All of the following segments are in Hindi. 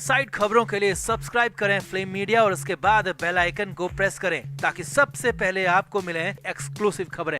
साइड खबरों के लिए सब्सक्राइब करें फ्लेम मीडिया और उसके बाद बेल आइकन को प्रेस करें ताकि सबसे पहले आपको मिले एक्सक्लूसिव खबरें।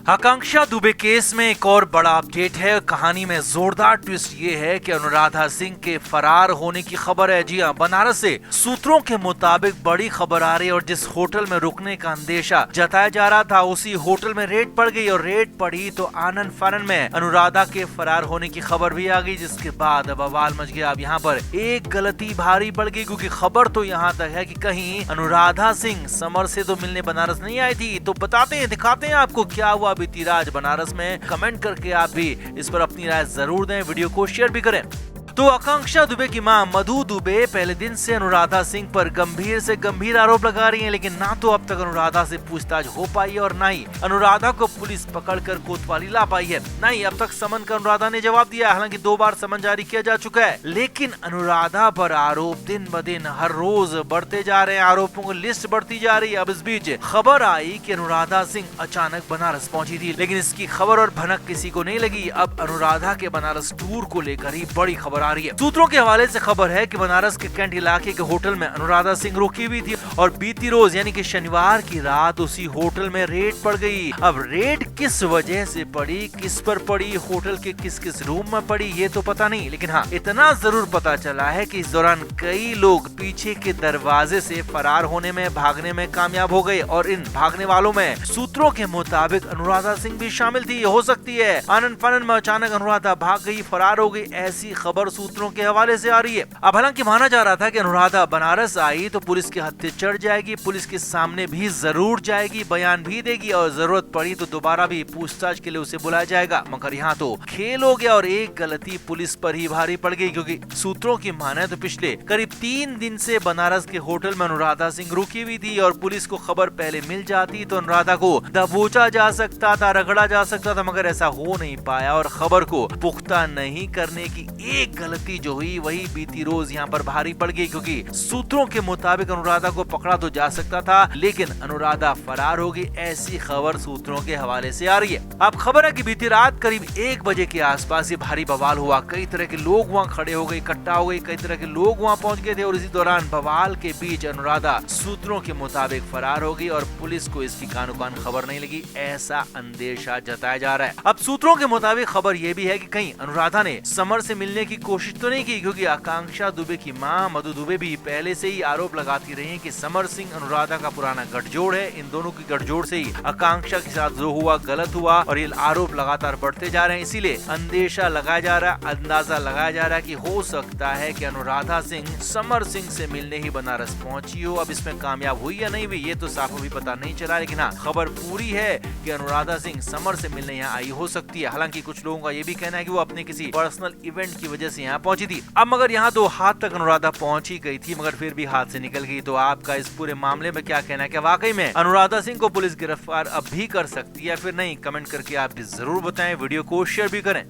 आकांक्षा दुबे केस में एक और बड़ा अपडेट है। कहानी में जोरदार ट्विस्ट ये है कि अनुराधा सिंह के फरार होने की खबर है। जी हां, बनारस से सूत्रों के मुताबिक बड़ी खबर आ रही है और जिस होटल में रुकने का अंदेशा जताया जा रहा था उसी होटल में रेड पड़ गई और रेड पड़ी तो आनन फानन में अनुराधा के फरार होने की खबर भी आ गई, जिसके बाद बवाल मच गया। अब यहाँ पर एक गलती भारी पड़ गई क्योंकि खबर तो यहाँ तक है कि कहीं अनुराधा सिंह समर से तो मिलने बनारस नहीं आई थी। तो बताते हैं, दिखाते हैं आपको क्या हुआ बीती रात बनारस में। कमेंट करके आप भी इस पर अपनी राय जरूर दें, वीडियो को शेयर भी करें। तो आकांक्षा दुबे की मां मधु दुबे पहले दिन से अनुराधा सिंह पर गंभीर से गंभीर आरोप लगा रही हैं, लेकिन ना तो अब तक अनुराधा से पूछताछ हो पाई है और ना ही अनुराधा को पुलिस पकड़कर कोतवाली ला पाई है। ना ही अब तक समन का अनुराधा ने जवाब दिया। हालांकि 2 बार समन जारी किया जा चुका है, लेकिन अनुराधा पर आरोप दिन ब दिन हर रोज बढ़ते जा रहे हैं। आरोपों की लिस्ट बढ़ती जा रही है। अब इस बीच खबर आई कि अनुराधा सिंह अचानक बनारस पहुंची थी, लेकिन इसकी खबर और भनक किसी को नहीं लगी। अब अनुराधा के बनारस टूर को लेकर ही बड़ी खबर आ रही है। सूत्रों के हवाले से खबर है कि बनारस के कैंट इलाके के होटल में अनुराधा सिंह रुकी हुई थी और बीती रोज यानी कि शनिवार की रात उसी होटल में रेड पड़ गई। अब रेड किस वजह से पड़ी, किस पर पड़ी, होटल के किस किस रूम में पड़ी, ये तो पता नहीं, लेकिन हाँ इतना जरूर पता चला है कि इस दौरान कई लोग पीछे के दरवाजे से फरार होने में, भागने में कामयाब हो गए और इन भागने वालों में सूत्रों के मुताबिक अनुराधा सिंह भी शामिल थी। हो सकती है आनन फानन में अचानक अनुराधा भाग गई, फरार हो गई, ऐसी खबर सूत्रों के हवाले से आ रही है। अब हालांकि माना जा रहा था कि अनुराधा बनारस आई तो पुलिस के हत्थे चढ़ जाएगी, पुलिस के सामने भी जरूर जाएगी, बयान भी देगी और जरूरत पड़ी तो दोबारा भी पूछताछ के लिए उसे बुलाया जाएगा। मगर यहाँ तो खेल हो गया और एक गलती पुलिस पर ही भारी पड़ गई, क्योंकि सूत्रों की माने तो पिछले करीब 3 दिन से बनारस के होटल में अनुराधा सिंह रुकी हुई थी और पुलिस को खबर पहले मिल जाती तो अनुराधा को दबोचा जा सकता था, रगड़ा जा सकता था, मगर ऐसा हो नहीं पाया और खबर को पुख्ता नहीं करने की एक गलती जो हुई वही बीती रोज यहाँ पर भारी पड़ गई, क्योंकि सूत्रों के मुताबिक अनुराधा को पकड़ा तो जा सकता था लेकिन अनुराधा फरार हो गई, ऐसी खबर सूत्रों के हवाले से आ रही है। अब खबर है कि बीती रात करीब 1 बजे के आसपास ये भारी बवाल हुआ। कई तरह के लोग वहाँ खड़े हो गए, इकट्ठा हो गए, कई तरह के लोग वहाँ पहुंच गए थे और इसी दौरान बवाल के बीच अनुराधा सूत्रों के मुताबिक फरार हो गई और पुलिस को इसकी कानो-कान खबर नहीं लगी, ऐसा अंदेशा जताया जा रहा है। अब सूत्रों के मुताबिक खबर ये भी है कि कहीं अनुराधा ने समर से मिलने की कोशिश तो नहीं की, क्योंकि आकांक्षा दुबे की मां मधु दुबे भी पहले से ही आरोप लगाती रही है कि समर सिंह अनुराधा का पुराना गठजोड़ है। इन दोनों की गठजोड़ से ही आकांक्षा के साथ जो हुआ गलत हुआ और ये आरोप लगातार बढ़ते जा रहे हैं। इसीलिए अंदेशा लगाया जा रहा है, अंदाजा लगाया जा रहा है कि हो सकता है कि अनुराधा सिंह समर सिंह से मिलने ही बनारस पहुंची हो। अब इसमें कामयाब हुई या नहीं हुई ये तो साफ अभी पता नहीं चला, लेकिन हाँ खबर पूरी है कि अनुराधा सिंह समर से मिलने यहाँ आई हो सकती है। हालांकि कुछ लोगों का ये भी कहना है कि वो अपने किसी पर्सनल इवेंट की वजह से यहाँ पहुंची थी। अब मगर यहाँ तो हाथ तक अनुराधा पहुंच ही गई थी मगर फिर भी हाथ से निकल गई। तो आपका इस पूरे मामले में क्या कहना है? क्या वाकई में अनुराधा सिंह को पुलिस गिरफ्तार अब भी कर सकती है या फिर नहीं? कमेंट करके आप भी जरूर बताएं, वीडियो को शेयर भी करें।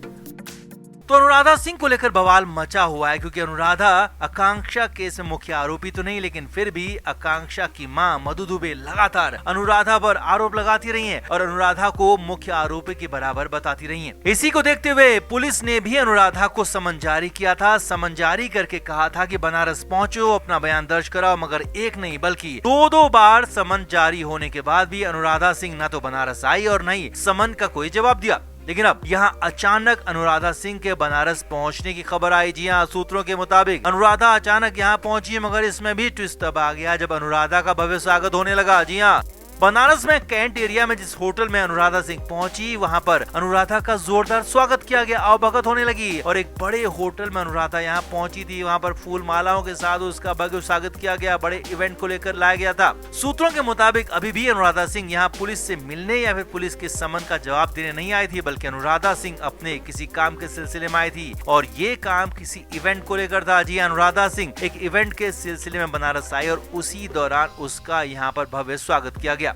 तो अनुराधा सिंह को लेकर बवाल मचा हुआ है, क्योंकि अनुराधा आकांक्षा केस में मुख्य आरोपी तो नहीं, लेकिन फिर भी आकांक्षा की मां मधु दुबे लगातार अनुराधा पर आरोप लगाती रही हैं और अनुराधा को मुख्य आरोपी के बराबर बताती रही हैं। इसी को देखते हुए पुलिस ने भी अनुराधा को समन जारी किया था। समन जारी करके कहा था कि बनारस पहुंचो, अपना बयान दर्ज कराओ, मगर एक नहीं बल्कि 2 बार समन जारी होने के बाद भी अनुराधा सिंह न तो बनारस आई और न ही समन का कोई जवाब दिया। लेकिन अब यहाँ अचानक अनुराधा सिंह के बनारस पहुंचने की खबर आई। जी हाँ, सूत्रों के मुताबिक अनुराधा अचानक यहाँ पहुंची, मगर इसमें भी ट्विस्ट तब आ गया जब अनुराधा का भव्य स्वागत होने लगा। जी हाँ, बनारस में कैंट एरिया में जिस होटल में अनुराधा सिंह पहुंची वहां पर अनुराधा का जोरदार स्वागत किया गया, आवभगत होने लगी और एक बड़े होटल में अनुराधा यहाँ पहुंची थी। वहां पर फूल मालाओं के साथ उसका भव्य स्वागत किया गया, बड़े इवेंट को लेकर लाया गया था। सूत्रों के मुताबिक अभी भी अनुराधा सिंह यहाँ पुलिस से मिलने या फिर पुलिस के समन का जवाब देने नहीं आई थी, बल्कि अनुराधा सिंह अपने किसी काम के सिलसिले में आई थी और ये काम किसी इवेंट को लेकर था। जी अनुराधा सिंह एक इवेंट के सिलसिले में बनारस आई और उसी दौरान उसका यहाँ पर भव्य स्वागत किया गया।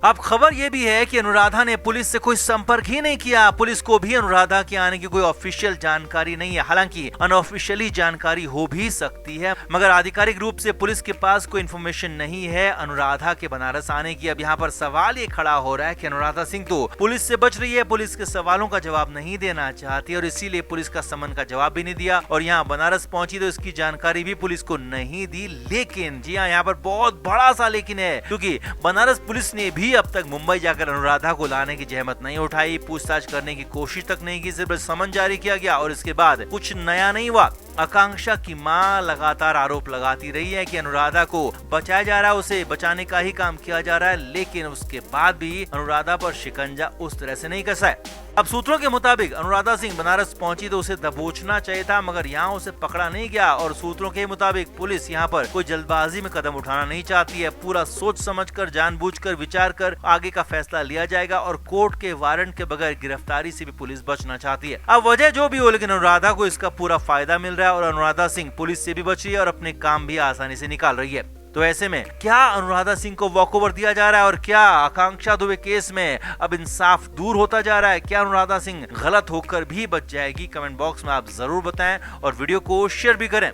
अब खबर यह भी है कि अनुराधा ने पुलिस से कोई संपर्क ही नहीं किया। पुलिस को भी अनुराधा के आने की कोई ऑफिशियल जानकारी नहीं है। हालांकि अनऑफिशियली जानकारी हो भी सकती है, मगर आधिकारिक रूप से पुलिस के पास कोई इन्फॉर्मेशन नहीं है अनुराधा के बनारस आने की। अब यहाँ पर सवाल ये खड़ा हो रहा है कि अनुराधा सिंह तो पुलिस से बच रही है, पुलिस के सवालों का जवाब नहीं देना चाहती और इसीलिए पुलिस का समन का जवाब भी नहीं दिया और यहाँ बनारस पहुंची तो इसकी जानकारी भी पुलिस को नहीं दी। लेकिन जी हाँ, यहाँ पर बहुत बड़ा सा लेकिन है, क्योंकि बनारस पुलिस ने भी अब तक मुंबई जाकर अनुराधा को लाने की जहमत नहीं उठाई, पूछताछ करने की कोशिश तक नहीं की, सिर्फ समन जारी किया गया और इसके बाद कुछ नया नहीं हुआ। आकांक्षा की मां लगातार आरोप लगाती रही है कि अनुराधा को बचाया जा रहा है, उसे बचाने का ही काम किया जा रहा है, लेकिन उसके बाद भी अनुराधा पर शिकंजा उस तरह से नहीं कसा है। अब सूत्रों के मुताबिक अनुराधा सिंह बनारस पहुंची तो उसे दबोचना चाहिए था, मगर यहाँ उसे पकड़ा नहीं गया और सूत्रों के मुताबिक पुलिस यहाँ पर कोई जल्दबाजी में कदम उठाना नहीं चाहती है। पूरा सोच समझकर, जानबूझकर, विचार कर आगे का फैसला लिया जाएगा और कोर्ट के वारंट के बगैर गिरफ्तारी से भी पुलिस बचना चाहती है। अब वजह जो भी हो, लेकिन अनुराधा को इसका पूरा फायदा मिल रहा है और अनुराधा सिंह पुलिस से भी बच रही है और अपने काम भी आसानी से निकाल रही है। तो ऐसे में क्या अनुराधा सिंह को वॉकओवर दिया जा रहा है और क्या आकांक्षा दुबे केस में अब इंसाफ दूर होता जा रहा है? क्या अनुराधा सिंह गलत होकर भी बच जाएगी? कमेंट बॉक्स में आप जरूर बताएं और वीडियो को शेयर भी करें।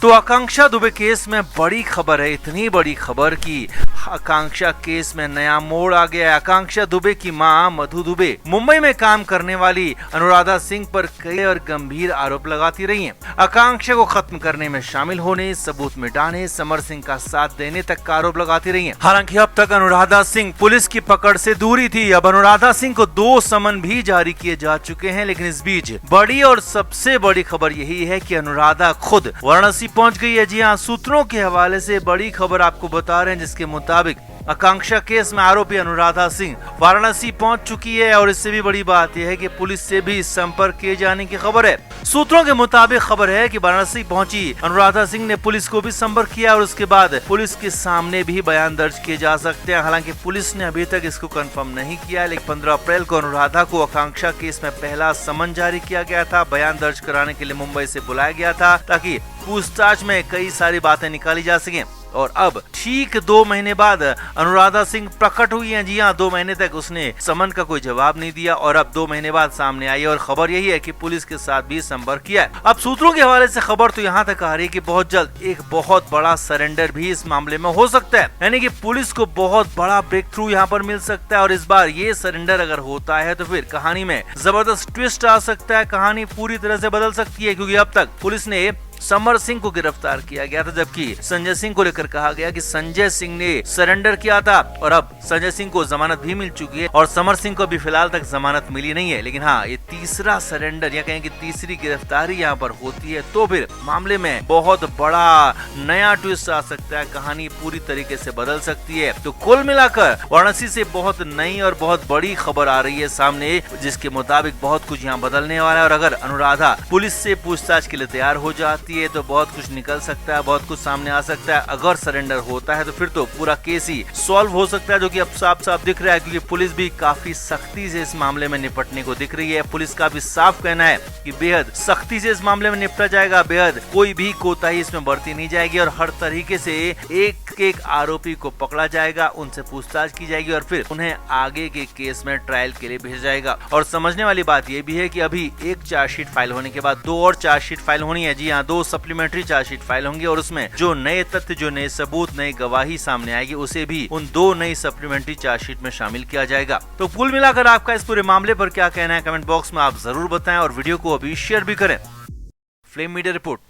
तो आकांक्षा दुबे केस में बड़ी खबर है, इतनी बड़ी खबर कि आकांक्षा केस में नया मोड़ आ गया है। आकांक्षा दुबे की मां मधु दुबे मुंबई में काम करने वाली अनुराधा सिंह पर कई और गंभीर आरोप लगाती रही हैं। आकांक्षा को खत्म करने में शामिल होने, सबूत मिटाने, समर सिंह का साथ देने तक का आरोप लगाती रही हैं। हालांकि अब तक अनुराधा सिंह पुलिस की पकड़ से दूरी थी। अब अनुराधा सिंह को 2 समन भी जारी किए जा चुके हैं, लेकिन इस बीच बड़ी और सबसे बड़ी खबर यही है कि अनुराधा खुद वाराणसी पहुंच गई है। जी हाँ, सूत्रों के हवाले से बड़ी खबर आपको बता रहे हैं, जिसके मुताबिक आकांक्षा केस में आरोपी अनुराधा सिंह वाराणसी पहुंच चुकी है और इससे भी बड़ी बात यह है कि पुलिस से भी संपर्क किए जाने की खबर है। सूत्रों के मुताबिक खबर है कि वाराणसी पहुंची अनुराधा सिंह ने पुलिस को भी संपर्क किया और उसके बाद पुलिस के सामने भी बयान दर्ज किए जा सकते हैं। हालांकि पुलिस ने अभी तक इसको कंफर्म नहीं किया, लेकिन 15 अप्रैल को अनुराधा को आकांक्षा केस में पहला समन जारी किया गया था। बयान दर्ज कराने के लिए मुंबई से बुलाया गया था ताकि पूछताछ में कई सारी बातें निकाली जा सकें। और अब ठीक 2 महीने बाद अनुराधा सिंह प्रकट हुई हैं। जी हाँ, 2 महीने तक उसने समन का कोई जवाब नहीं दिया और अब 2 महीने बाद सामने आई और खबर यही है कि पुलिस के साथ भी संपर्क किया है। अब सूत्रों के हवाले से खबर तो यहाँ तक आ रही है कि बहुत जल्द एक बहुत बड़ा सरेंडर भी इस मामले में हो सकता है, यानी कि पुलिस को बहुत बड़ा ब्रेक थ्रू यहाँ पर मिल सकता है। और इस बार ये सरेंडर अगर होता है तो फिर कहानी में जबरदस्त ट्विस्ट आ सकता है, कहानी पूरी तरह से बदल सकती है, क्योंकि अब तक पुलिस ने समर सिंह को गिरफ्तार किया गया था, जबकि संजय सिंह को लेकर कहा गया कि संजय सिंह ने सरेंडर किया था और अब संजय सिंह को जमानत भी मिल चुकी है और समर सिंह को भी फिलहाल तक जमानत मिली नहीं है। लेकिन हाँ, ये तीसरा सरेंडर या कहें कि तीसरी गिरफ्तारी यहाँ पर होती है तो फिर मामले में बहुत बड़ा नया ट्विस्ट आ सकता है, कहानी पूरी तरीके से बदल सकती है। तो कुल मिलाकर वाराणसी से बहुत नई और बहुत बड़ी खबर आ रही है सामने, जिसके मुताबिक बहुत कुछ यहाँ बदलने वाला है। और अगर अनुराधा पुलिस से पूछताछ के लिए तैयार हो जाती है तो बहुत कुछ निकल सकता है, बहुत कुछ सामने आ सकता है। अगर सरेंडर होता है तो फिर तो पूरा केस ही सॉल्व हो सकता है, जो कि अब साफ साफ दिख रहा है, क्योंकि पुलिस भी काफी सख्ती से इस मामले में निपटने को दिख रही है। पुलिस का भी साफ कहना है कि बेहद सख्ती से इस मामले में निपटा जाएगा, बेहद कोई भी कोताही इसमें बरती नहीं जाएगी और हर तरीके से एक एक आरोपी को पकड़ा जाएगा, उनसे पूछताछ की जाएगी और फिर उन्हें आगे के केस में ट्रायल के लिए भेजा जाएगा। और समझने वाली बात यह भी है कि अभी एक चार्जशीट फाइल होने के बाद 2 और चार्जशीट फाइल होनी है। जी हाँ, 2 सप्लीमेंट्री चार्जशीट फाइल होंगी और उसमें जो नए तथ्य, जो नए सबूत, नई गवाही सामने आएगी, उसे भी उन 2 नई सप्लीमेंट्री चार्जशीट में शामिल किया जाएगा। तो कुल मिलाकर आपका इस पूरे मामले पर क्या कहना है, कमेंट बॉक्स में आप जरूर बताएं और वीडियो को अभी शेयर भी करें। Flame media report.